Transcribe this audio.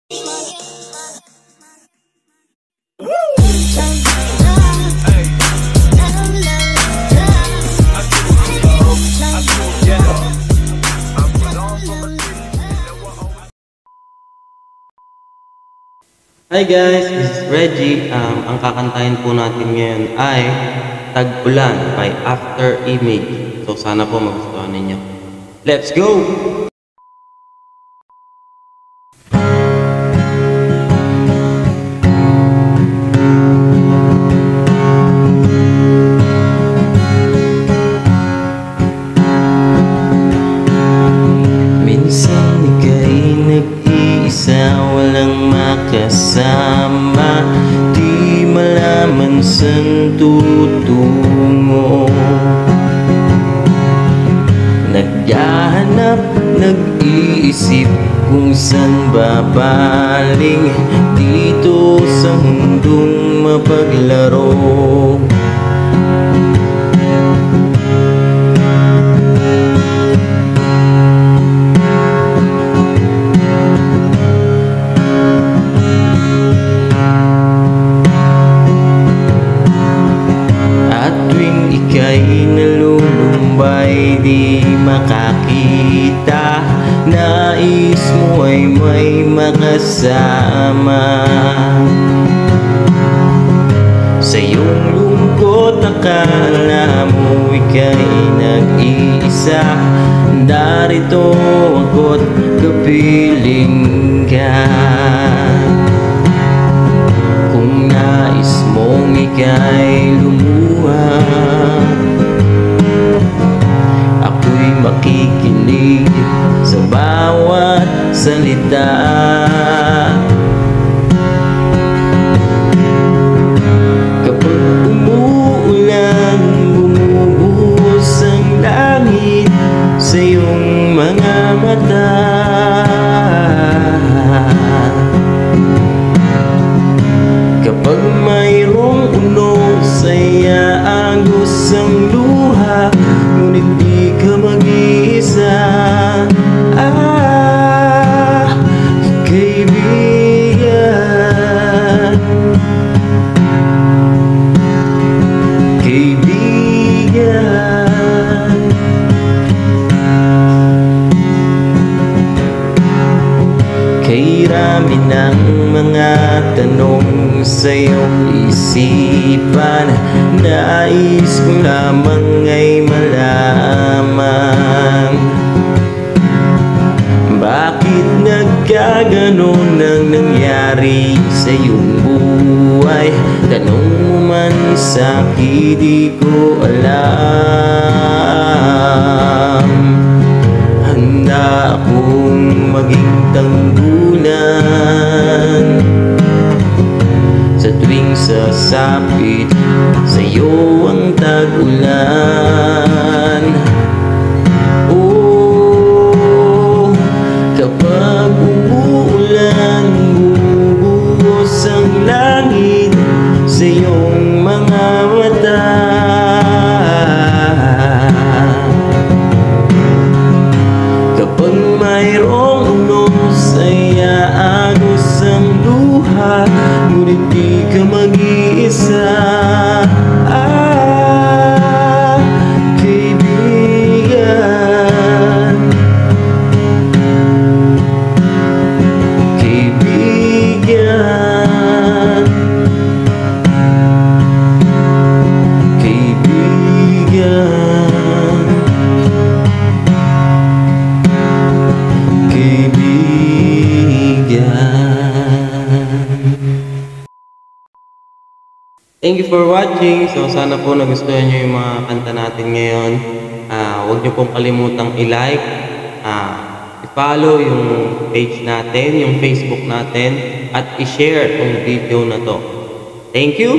Hi guys, this is Reggie. Ang kakantahin po natin ngayon ay Tag-Ulan by After Image. So sana po magustuhan ninyo. Let's go! Minsan ika'y nag-iisa, walang makasama, di malaman saan tutungo. Naghahanap, nag-iisip kung saan babaling dito sa mundong mapaglaro. Ika'y nalulumbay, di makakita, nais mo ay may makasama. Sa iyong lungkot akala mo ika'y nag-iisa, darito ako't kapiling ka. Kung nais mong ika'y lumuha, ako'y makikinig sa bawat salita. Kapag umuulan, bumubuhos ang langit sa iyong mga mata. Kapag mayroong uno sa'ya agos ang luha, ngunit di ka mag-iisa. Kaibigan, kaibigan, kay rami ng mga tanong sa iyong isipan, nais ko lamang ay malaman, bakit nagkaganon ang nangyari sa iyong buhay? Tanong mo man sa'kin, di ko alam. Handa akong maging tanggulan sa tuwing sasapit sa iyo ang tag-ulan. Oh, kapag umuulan, bumubuhos ang langit sa iyong mga mata. Kapag mayroong uno sa'ya agos ang luha, ngunit di ka mag-iisa. Kaibigan, kaibigan, kaibigan, kaibigan. Thank you for watching. So sana po nagustuhan nyo yung mga kanta natin ngayon. Huwag nyo pong kalimutang i-like, i-follow yung page natin, yung Facebook natin, at i-share yung video na to. Thank you!